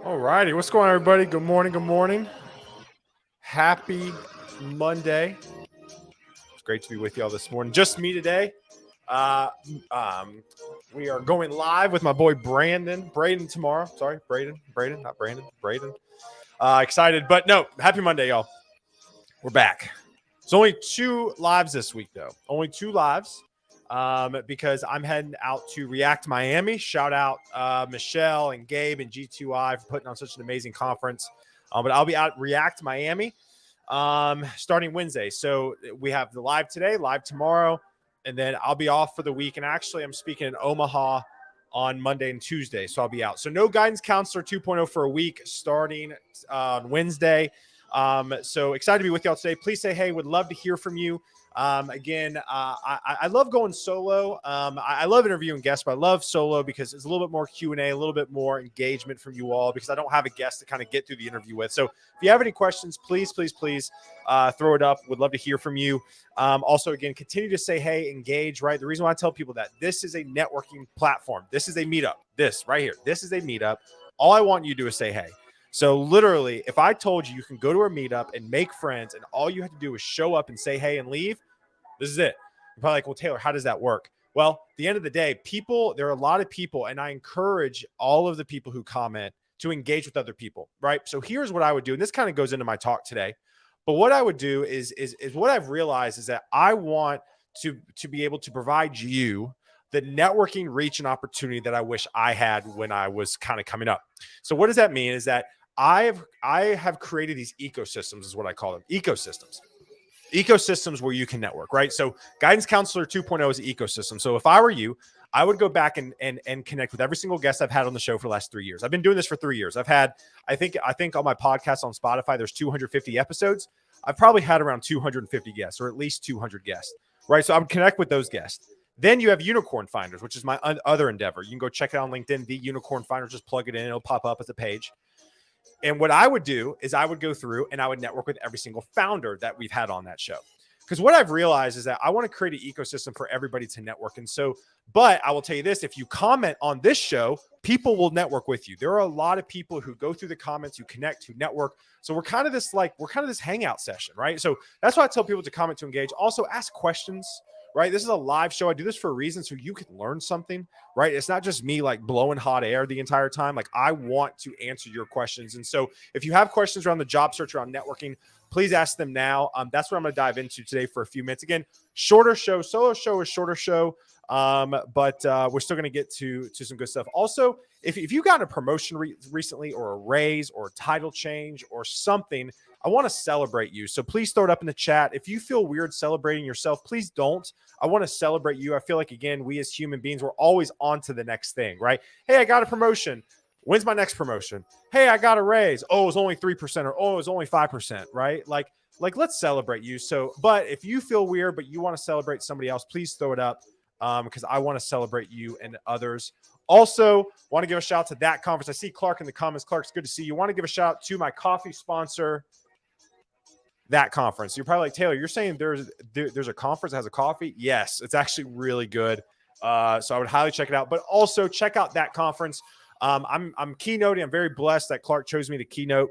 All righty. What's going on, everybody? Good morning. Good morning. Happy Monday. It's great to be with y'all this morning. Just me today. Uh, we are going live with my boy Braden tomorrow. Sorry, Braden, not Brandon. Braden. Excited, but no. Happy Monday, y'all. We're back. It's only 2 lives this week, though. Only 2 lives. Because I'm heading out to React Miami. Shout out Michelle and Gabe and G2I for putting on such an amazing conference. But I'll be out at React Miami starting Wednesday. So we have the live today, live tomorrow, and then I'll be off for the week. And actually, I'm speaking in Omaha on Monday and Tuesday, so I'll be out. So no Guidance Counselor 2.0 for a week starting on Wednesday. So excited to be with y'all today. Please say hey. Would love to hear from you. I love going solo. I love interviewing guests, but I love solo because it's a little bit more Q&A, a little bit more engagement from you all because I don't have a guest to kind of get through the interview with. So if you have any questions, please throw it up. Would love to hear from you. Also, again, continue to say hey, engage, right? The reason why I tell people that this is a networking platform. This is a meetup. This right here. This is a meetup. All I want you to do is say hey. So literally, if I told you can go to a meetup and make friends and all you have to do is show up and say hey and leave, this is it. You're probably like, well, Taylor, how does that work? Well, at the end of the day, there are a lot of people, and I encourage all of the people who comment to engage with other people, right? So here's what I would do, and this kind of goes into my talk today. But what I would do is what I've realized is that I want to be able to provide you the networking reach and opportunity that I wish I had when I was kind of coming up. So what does that mean is that I have created these ecosystems, is what I call them, ecosystems where you can network, right? So Guidance Counselor 2.0 is an ecosystem. So if I were you, I would go back and connect with every single guest I've had on the show for the last 3 years. I've been doing this for 3 years. I've had, I think on my podcast on Spotify, there's 250 episodes. I've probably had around 250 guests or at least 200 guests, right? So I would connect with those guests. Then you have Unicorn Finders, which is my other endeavor. You can go check it out on LinkedIn, the Unicorn Finders, just plug it in. It'll pop up as a page. And what I would do is I would go through and I would network with every single founder that we've had on that show. Because what I've realized is that I want to create an ecosystem for everybody to network. And so, but I will tell you this, if you comment on this show, people will network with you. There are a lot of people who go through the comments, who connect, who network. So we're kind of this hangout session, right? So that's why I tell people to comment, to engage. Also ask questions, right? This is a live show. I do this for a reason so you can learn something, right? It's not just me like blowing hot air the entire time. Like I want to answer your questions. And so if you have questions around the job search, around networking, please ask them now. That's what I'm going to dive into today for a few minutes. Again, shorter show, solo show is shorter show. But we're still going to get to some good stuff. Also, if you got a promotion recently or a raise or a title change or something, I want to celebrate you. So please throw it up in the chat. If you feel weird celebrating yourself, please don't. I want to celebrate you. I feel like, again, we as human beings, we're always on to the next thing, right? Hey, I got a promotion. When's my next promotion? Hey, I got a raise. Oh, it's only 3% or oh, it's only 5%, right? Like let's celebrate you. So, but if you feel weird, but you want to celebrate somebody else, please throw it up because I want to celebrate you and others. Also, want to give a shout out to that conference. I see Clark in the comments. Clark, it's good to see you. Want to give a shout out to my coffee sponsor, that conference. You're probably like, Taylor, you're saying there's a conference that has a coffee? Yes, it's actually really good. So I would highly check it out. But also check out that conference. I'm keynoting. I'm very blessed that Clark chose me to keynote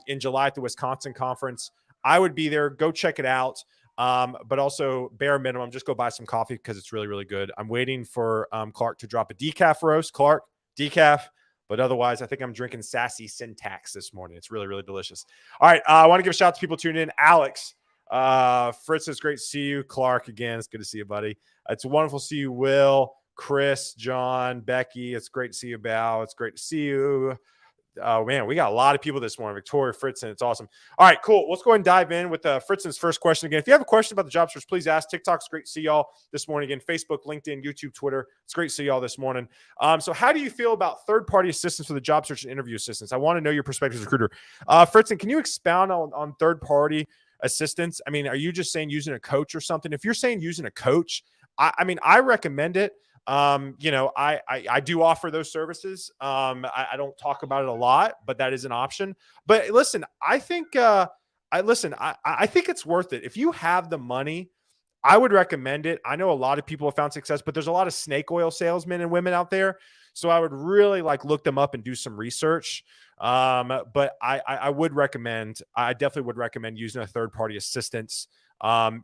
in July at the Wisconsin conference. I would be there. Go check it out. But also bare minimum, just go buy some coffee because it's really, really good. I'm waiting for Clark to drop a decaf roast. Clark, decaf. But otherwise, I think I'm drinking Sassy Syntax this morning. It's really, really delicious. All right. I want to give a shout out to people tuning in. Alex, Fritz, it's great to see you. Clark, again, it's good to see you, buddy. It's wonderful to see you, Will, Chris, John, Becky. It's great to see you, Bao. It's great to see you. Oh, man, we got a lot of people this morning. Victoria, Fritzen, it's awesome. All right, cool. Let's go ahead and dive in with Fritzen's first question again. If you have a question about the job search, please ask. TikTok's great to see y'all this morning. Again, Facebook, LinkedIn, YouTube, Twitter. It's great to see y'all this morning. So how do you feel about third-party assistance for the job search and interview assistance? I want to know your perspective as a recruiter. Fritzen, can you expound on third-party assistance? I mean, are you just saying using a coach or something? If you're saying using a coach, I mean, I recommend it. I do offer those services. I don't talk about it a lot, but that is an option. But listen, I think I think it's worth it. If you have the money, I would recommend it. I know a lot of people have found success, but there's a lot of snake oil salesmen and women out there. So I would really like look them up and do some research. But I would recommend, I definitely would recommend using a third party assistance,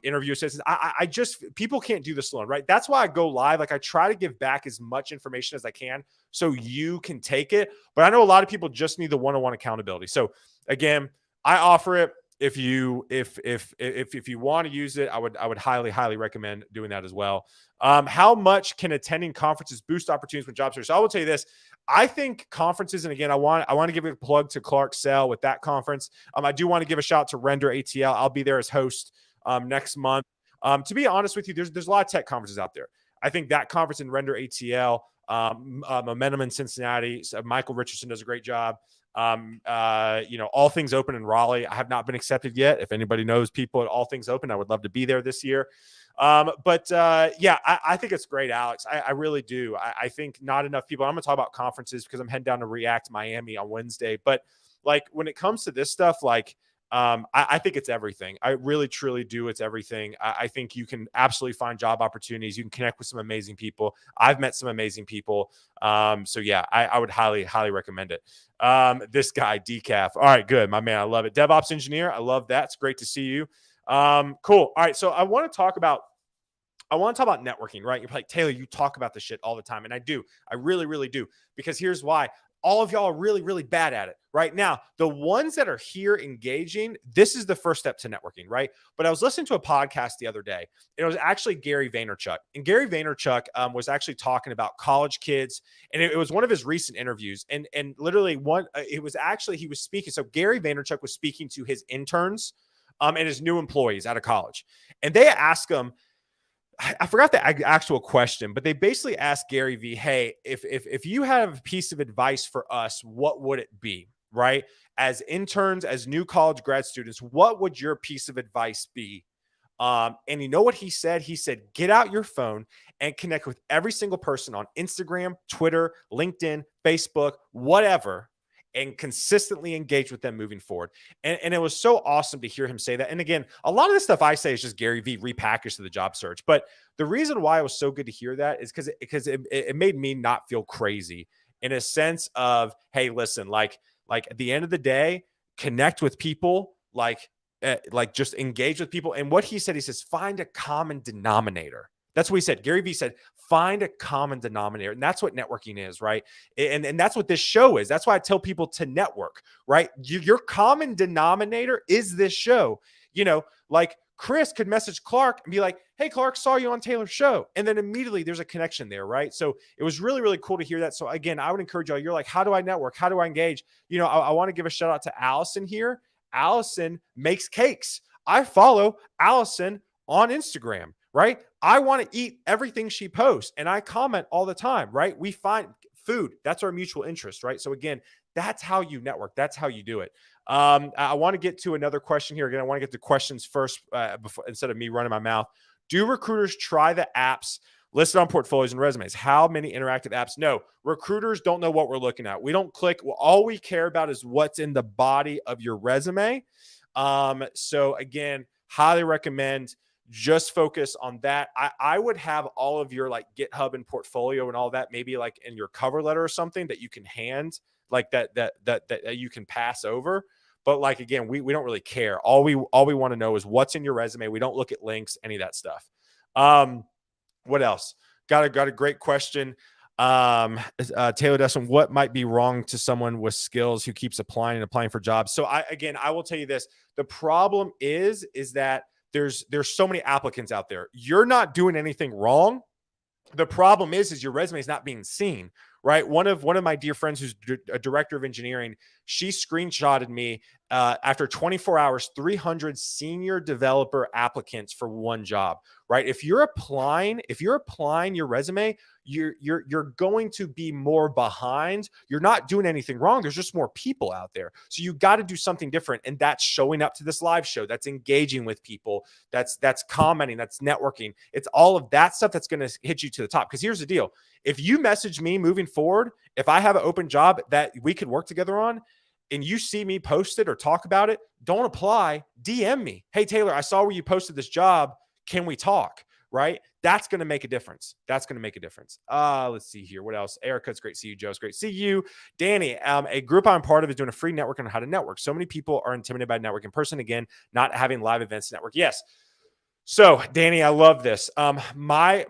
interview assistance. I just, people can't do this alone, right? That's why I go live. Like I try to give back as much information as I can so you can take it. But I know a lot of people just need the one-on-one accountability. So again, I offer it. If you want to use it, I would highly recommend doing that as well. How much can attending conferences boost opportunities with job search? So I will tell you this. I think conferences, and again, I want to give a plug to Clark Sell with that conference. I do want to give a shout out to Render ATL. I'll be there as host next month. To be honest with you, there's a lot of tech conferences out there. I think that conference in Render ATL, Momentum in Cincinnati, so Michael Richardson does a great job. All Things Open in Raleigh. I have not been accepted yet. If anybody knows people at All Things Open, I would love to be there this year. I think it's great, Alex. I really do. I think not enough people. I'm going to talk about conferences because I'm heading down to React Miami on Wednesday. But like when it comes to this stuff, like I think it's everything. I really, truly do. It's everything. I think you can absolutely find job opportunities. You can connect with some amazing people. I've met some amazing people. I would highly recommend it. This guy, Decaf. All right, good. My man, I love it. DevOps engineer. I love that. It's great to see you. Cool. All right. So I want to talk about networking, right? You're like, Taylor, you talk about this shit all the time. And I do. I really, really do. Because here's why. All of y'all are really, really bad at it right now. The ones that are here engaging, this is the first step to networking, right? But I was listening to a podcast the other day. And it was actually Gary Vaynerchuk. And Gary Vaynerchuk was actually talking about college kids. And it was one of his recent interviews. And literally he was speaking. So Gary Vaynerchuk was speaking to his interns and his new employees out of college. And they asked him, I forgot the actual question, but they basically asked Gary V, hey, if you have a piece of advice for us, what would it be, right? As interns, as new college grad students, what would your piece of advice be? And you know what he said? He said, get out your phone and connect with every single person on Instagram, Twitter, LinkedIn, Facebook, whatever, and consistently engage with them moving forward. And it was so awesome to hear him say that. And again, a lot of the stuff I say is just Gary V repackaged to the job search. But the reason why it was so good to hear that is because it made me not feel crazy in a sense of, hey, listen, like at the end of the day, connect with people, like just engage with people. And what he says, find a common denominator. That's what he said. Gary Vee said, find a common denominator. And that's what networking is, right? And that's what this show is. That's why I tell people to network, right? Your common denominator is this show. Like Chris could message Clark and be like, hey, Clark, saw you on Taylor's show. And then immediately there's a connection there, right? So it was really, really cool to hear that. So again, I would encourage y'all, you're like, how do I network? How do I engage? I want to give a shout out to Allison here. Allison makes cakes. I follow Allison on Instagram, right? I want to eat everything she posts and I comment all the time, right? We find food. That's our mutual interest, right? So again, that's how you network. That's how you do it. I want to get to another question here. Again, I want to get to questions first before, instead of me running my mouth. Do recruiters try the apps listed on portfolios and resumes? How many interactive apps? No, recruiters don't know what we're looking at. We don't click. Well, all we care about is what's in the body of your resume. So again, highly recommend just focus on that. I would have all of your like GitHub and portfolio and all that, maybe like in your cover letter or something that you can hand like that you can pass over. But like, again, we don't really care. All we want to know is what's in your resume. We don't look at links, any of that stuff. What else? Got a great question. Taylor Dustin, what might be wrong to someone with skills who keeps applying for jobs? So I will tell you this. The problem is that there's so many applicants out there. You're not doing anything wrong. The problem is your resume is not being seen, right? One of my dear friends who's a director of engineering, she screenshotted me after 24 hours, 300 senior developer applicants for one job, right? If you're applying your resume, you're going to be more behind. You're not doing anything wrong. There's just more people out there. So you got to do something different. And that's showing up to this live show. That's engaging with people. That's commenting. That's networking. It's all of that stuff that's going to hit you to the top. Because here's the deal. If you message me moving forward, if I have an open job that we could work together on, and you see me post it or talk about it, don't apply, DM me. Hey, Taylor, I saw where you posted this job. Can we talk? right? That's going to make a difference. That's going to make a difference. Let's see here. What else? Erica, it's great to see you. Joe, it's great to see you. Danny, a group I'm part of is doing a free network on how to network. So many people are intimidated by network in person. Again, not having live events network. Yes. So, Danny, I love this. My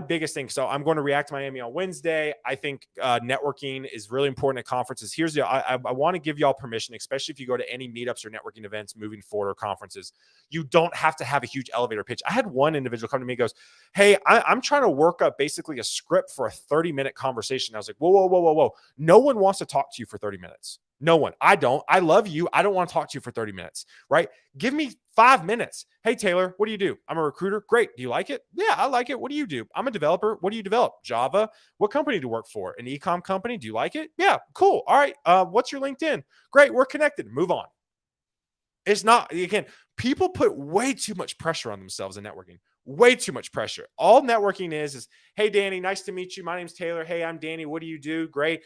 biggest thing. So, I'm going to React Miami on Wednesday. I think networking is really important at conferences. Here's the. I want to give y'all permission, especially if you go to any meetups or networking events moving forward or conferences. You don't have to have a huge elevator pitch. I had one individual come to me and goes, "Hey, I'm trying to work up basically a script for a 30-minute conversation." I was like, "Whoa, whoa, whoa, whoa, whoa! No one wants to talk to you for 30 minutes. No one. I don't. I love you. I don't want to talk to you for 30 minutes, right? Give me 5 minutes. Hey, Taylor, what do you do? I'm a recruiter. Great. Do you like it? Yeah, I like it. What do you do? I'm a developer. What do you develop? Java. What company do you work for? An e-com company. Do you like it? Yeah, cool. All right. What's your LinkedIn? Great. We're connected. Move on. It's not, again, people put way too much pressure on themselves in networking. Way too much pressure. All networking is, hey, Danny, nice to meet you. My name's Taylor. Hey, I'm Danny. What do you do? Great.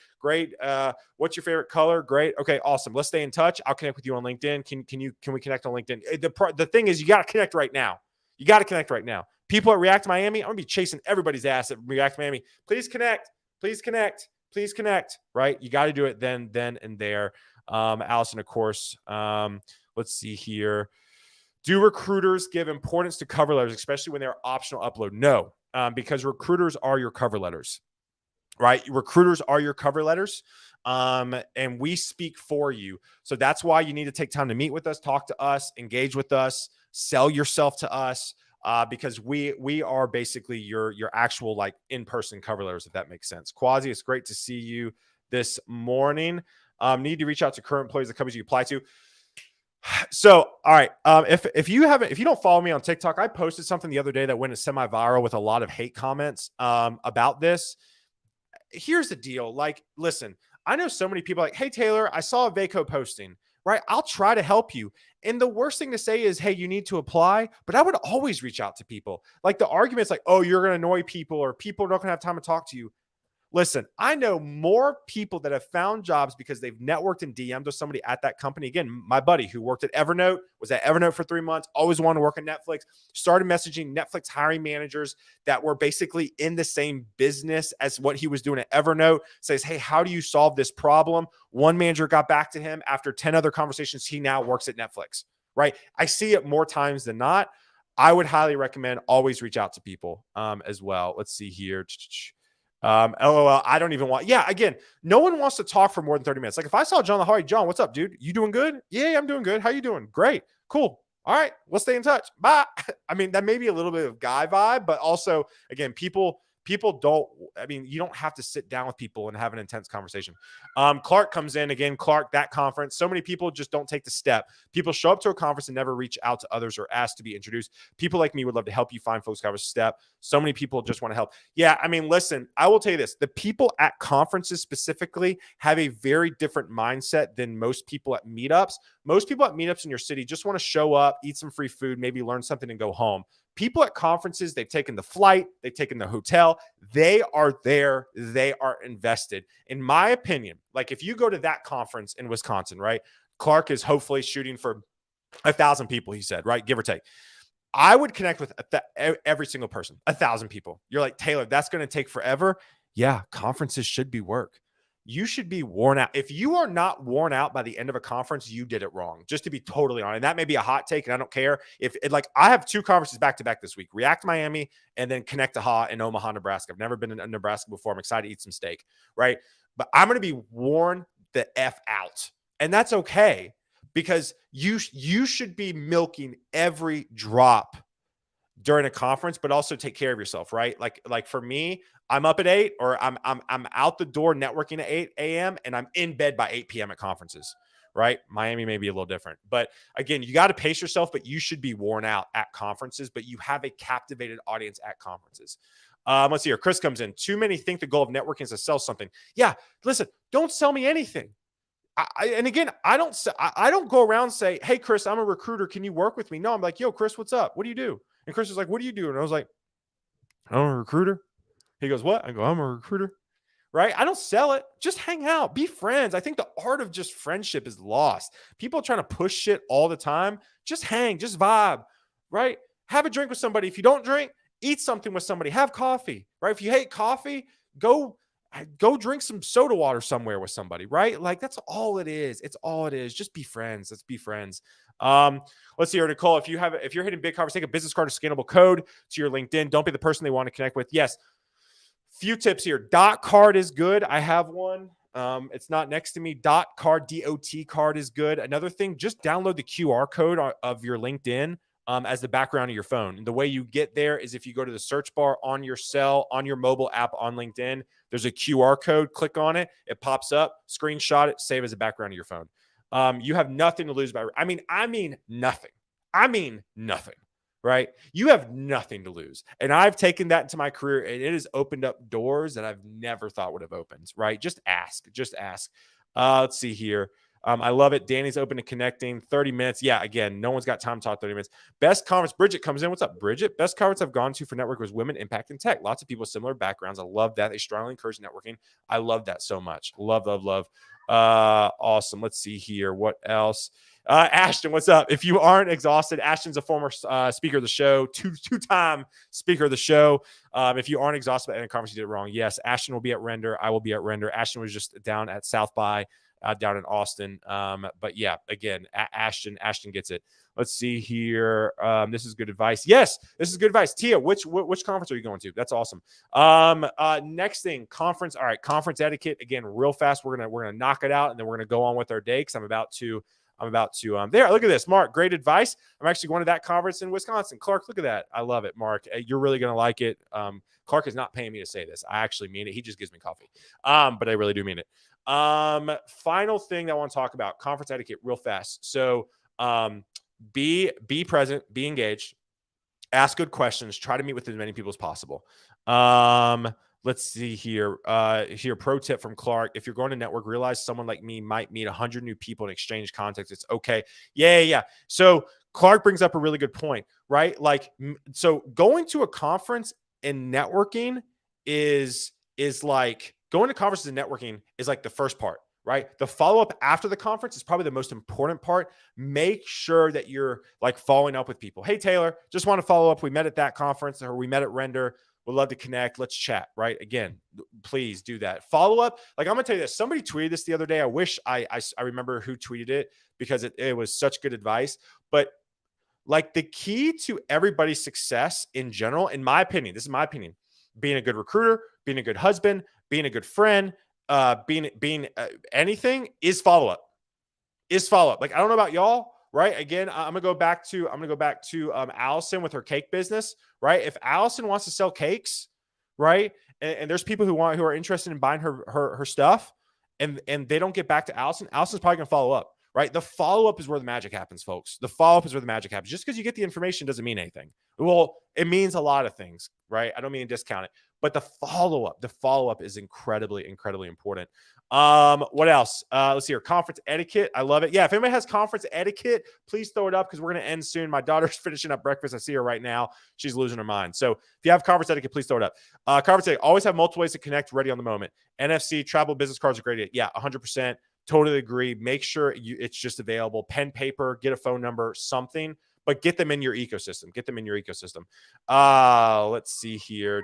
What's your favorite color? Great. Okay, awesome. Let's stay in touch. I'll connect with you on LinkedIn. Can we connect on LinkedIn? The thing is, you got to connect right now. You got to connect right now. People at React Miami, I'm going to be chasing everybody's ass at React Miami. Please connect. Please connect. Please connect. Right? You got to do it then and there. Allison, of course. Let's see here. Do recruiters give importance to cover letters, especially when they're optional upload? No, because recruiters are your cover letters, right? Recruiters are your cover letters, and we speak for you. So that's why you need to take time to meet with us, talk to us, engage with us, sell yourself to us, because we are basically your actual like in-person cover letters, if that makes sense. Quasi, it's great to see you this morning. Need to reach out to current employees of companies you apply to. So, all right. If you don't follow me on TikTok, I posted something the other day that went semi-viral with a lot of hate comments about this. Here's the deal. Like, listen, I know so many people like, hey, Taylor, I saw a Vaco posting, right? I'll try to help you. And the worst thing to say is, hey, you need to apply. But I would always reach out to people. Like the argument's like, oh, you're going to annoy people or people are not going to have time to talk to you. Listen, I know more people that have found jobs because they've networked and DM'd with somebody at that company. Again, my buddy who worked at Evernote, was at Evernote for 3 months, always wanted to work at Netflix, started messaging Netflix hiring managers that were basically in the same business as what he was doing at Evernote, says, hey, how do you solve this problem? One manager got back to him after 10 other conversations. He now works at Netflix, right? I see it more times than not. I would highly recommend always reach out to people as well. Let's see here. LOL, I don't even want. Yeah, again, no one wants to talk for more than 30 minutes. Like if I saw John the Hardy, John, what's up, dude? You doing good? Yeah, I'm doing good. How you doing? Great. Cool. All right, we'll stay in touch. Bye. I mean, that may be a little bit of guy vibe, but also, again, people don't, I mean, you don't have to sit down with people and have an intense conversation. Clark comes in again. Clark, that conference. So many people just don't take the step. People show up to a conference and never reach out to others or ask to be introduced. People like me would love to help you find folks who have a step. So many people just want to help. Yeah, I mean, listen, I will tell you this. The people at conferences specifically have a very different mindset than most people at meetups. Most people at meetups in your city just want to show up, eat some free food, maybe learn something and go home. People at conferences, they've taken the flight, they've taken the hotel, they are there, they are invested. In my opinion, like if you go to that conference in Wisconsin, right? Clark is hopefully shooting for 1,000 people, he said, right? Give or take. I would connect with every single person, 1,000 people. You're like, Taylor, that's going to take forever. Yeah, conferences should be work. You should be worn out. If you are not worn out by the end of a conference, you did it wrong, just to be totally honest. And that may be a hot take, and I don't care. If it, like, I have 2 conferences back to back this week, React Miami and then Connect Ha in Omaha, Nebraska. I've never been in Nebraska before. I'm excited to eat some steak, right? But I'm going to be worn the F out. And that's okay, because you should be milking every drop during a conference, but also take care of yourself, right? Like for me, I'm up at 8, or I'm out the door networking at 8 a.m. and I'm in bed by 8 p.m. at conferences, right? Miami may be a little different, but again, you got to pace yourself, but you should be worn out at conferences, but you have a captivated audience at conferences. Let's see here. Chris comes in. Too many think the goal of networking is to sell something. Yeah, listen, don't sell me anything. And again, I don't go around and say, hey, Chris, I'm a recruiter. Can you work with me? No, I'm like, yo, Chris, what's up? What do you do? And Chris was like, what do you do? And I was like, I'm a recruiter. He goes, what? I go, I'm a recruiter. Right? I don't sell it. Just hang out. Be friends. I think the art of just friendship is lost. People are trying to push shit all the time. Just hang. Just vibe. Right? Have a drink with somebody. If you don't drink, eat something with somebody, have coffee, right? If you hate coffee, go drink some soda water somewhere with somebody, right? Like that's all it is. It's all it is. Just be friends. Let's be friends. Let's see here, Nicole. If you're hitting big conference, take a business card or scannable code to your LinkedIn. Don't be the person they want to connect with. Yes. Few tips here. Dot card is good. I have one. It's not next to me. Dot card, DOT card is good. Another thing, just download the QR code of your LinkedIn as the background of your phone. And the way you get there is if you go to the search bar on your cell, on your mobile app on LinkedIn, there's a QR code. Click on it. It pops up. Screenshot it. Save as a background of your phone. You have nothing to lose by. I mean nothing. Nothing. Right? You have nothing to lose. And I've taken that into my career and it has opened up doors that I've never thought would have opened, right? Just ask. Let's see here. I love it. Danny's open to connecting. 30 minutes. Yeah, again, no one's got time to talk 30 minutes. Best conference. Bridget comes in. What's up, Bridget? Best conference I've gone to for network was Women Impacting Tech. Lots of people with similar backgrounds. I love that. They strongly encourage networking. I love that so much. Love. Awesome. Let's see here. What else? Ashton, what's up? If you aren't exhausted, Ashton's a former speaker of the show, two-time speaker of the show. If you aren't exhausted by any conference, you did it wrong. Yes, Ashton will be at Render. I will be at Render. Ashton was just down at South by down in Austin. But yeah, again, Ashton gets it. Let's see here. This is good advice. Yes, this is good advice. Tia, which conference are you going to? That's awesome. Next thing, conference. All right, conference etiquette. Again, real fast. We're gonna knock it out, and then we're gonna go on with our day because I'm about to there. Look at this, Mark. Great advice. I'm actually going to that conference in Wisconsin. Clark, look at that. I love it, Mark. You're really gonna like it. Clark is not paying me to say this. I actually mean it. He just gives me coffee. But I really do mean it. Final thing that I want to talk about, conference etiquette real fast. So, be present, be engaged, ask good questions, try to meet with as many people as possible. Let's see here. Pro tip from Clark. If you're going to network, realize someone like me might meet 100 new people and exchange contacts. It's okay. Yeah. So Clark brings up a really good point, right? Like, so going to a conference and networking is like going to conferences and networking is like the first part, right? The follow-up after the conference is probably the most important part. Make sure that you're like following up with people. Hey, Taylor, just want to follow up. We met at that conference or we met at Render. We'd love to connect. Let's chat, right? Again, please do that. Follow up. Like, I'm going to tell you this. Somebody tweeted this the other day. I wish I remember who tweeted it because it was such good advice. But like the key to everybody's success in general, in my opinion, this is my opinion, being a good recruiter, being a good husband, being a good friend, being anything is follow-up. Like, I don't know about y'all, right? Again, I'm gonna go back to Allison with her cake business, right? If Allison wants to sell cakes, right, and there's people who are interested in buying her stuff, and they don't get back to Allison's probably gonna follow up, right? The follow-up is where the magic happens, folks. The follow-up is where the magic happens. Just because you get the information doesn't mean anything. Well, it means a lot of things, right? I don't mean to discount it, but the follow-up is incredibly, incredibly important. What else? Let's see here. Conference etiquette. I love it. Yeah. If anybody has conference etiquette, please throw it up because we're going to end soon. My daughter's finishing up breakfast. I see her right now. She's losing her mind. So if you have conference etiquette, please throw it up. Conference etiquette. Always have multiple ways to connect ready on the moment. NFC, travel business cards are great. Yeah. 100%. Totally agree. Make sure it's just available. Pen, paper, get a phone number, something, but get them in your ecosystem. Let's see here.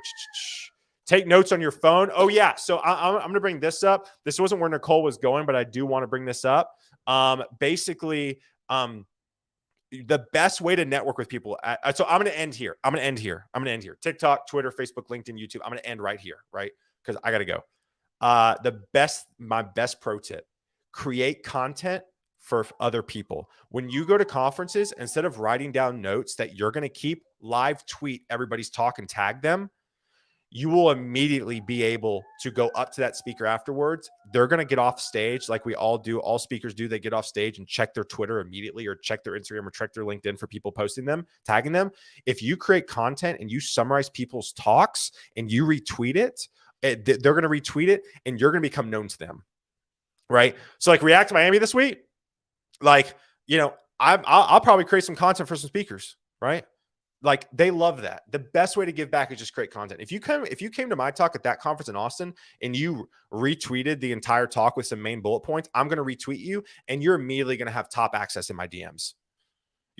Take notes on your phone. Oh, yeah. So I'm going to bring this up. This wasn't where Nicole was going, but I do want to bring this up. Basically, the best way to network with people. So I'm going to end here. TikTok, Twitter, Facebook, LinkedIn, YouTube. I'm going to end right here, right? Because I got to go. My best pro tip, create content for other people. When you go to conferences, instead of writing down notes that you're going to keep, live tweet everybody's talk and tag them. You will immediately be able to go up to that speaker afterwards. They're going to get off stage like we all do. All speakers do. They get off stage and check their Twitter immediately or check their Instagram or check their LinkedIn for people posting them, tagging them. If you create content and you summarize people's talks and you retweet it, they're going to retweet it and you're going to become known to them. Right. So like React Miami this week, like, I'll probably create some content for some speakers. Right. Like they love that. The best way to give back is just create content. If you came to my talk at that conference in Austin and you retweeted the entire talk with some main bullet points, I'm going to retweet you and you're immediately going to have top access in my DMs.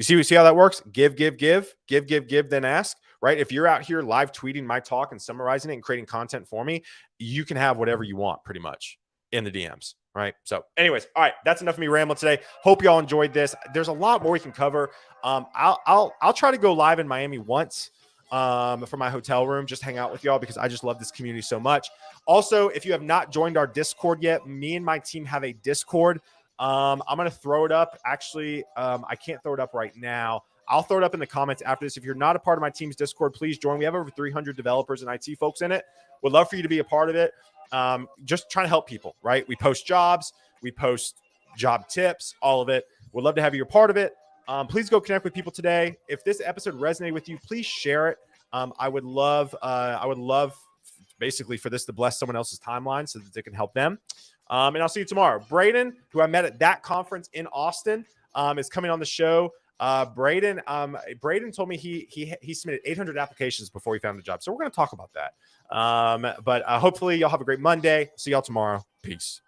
You see how that works? Give, then ask, right? If you're out here live tweeting my talk and summarizing it and creating content for me, you can have whatever you want pretty much in the DMs, right? So anyways, all right, that's enough of me rambling today. Hope y'all enjoyed this. There's a lot more we can cover. I'll try to go live in Miami once from my hotel room, just hang out with y'all because I just love this community so much. Also, if you have not joined our Discord yet, me and my team have a Discord. I'm going to throw it up. Actually, I can't throw it up right now. I'll throw it up in the comments after this. If you're not a part of my team's Discord, please join. We have over 300 developers and IT folks in it. Would love for you to be a part of it. Just trying to help people, right? We post jobs. We post job tips, all of it. Would love to have you a part of it. Please go connect with people today. If this episode resonated with you, please share it. I would love basically for this to bless someone else's timeline so that they can help them. And I'll see you tomorrow. Braden, who I met at that conference in Austin, is coming on the show. Braden told me he submitted 800 applications before he found a job. So we're going to talk about that. But hopefully y'all have a great Monday. See y'all tomorrow. Peace.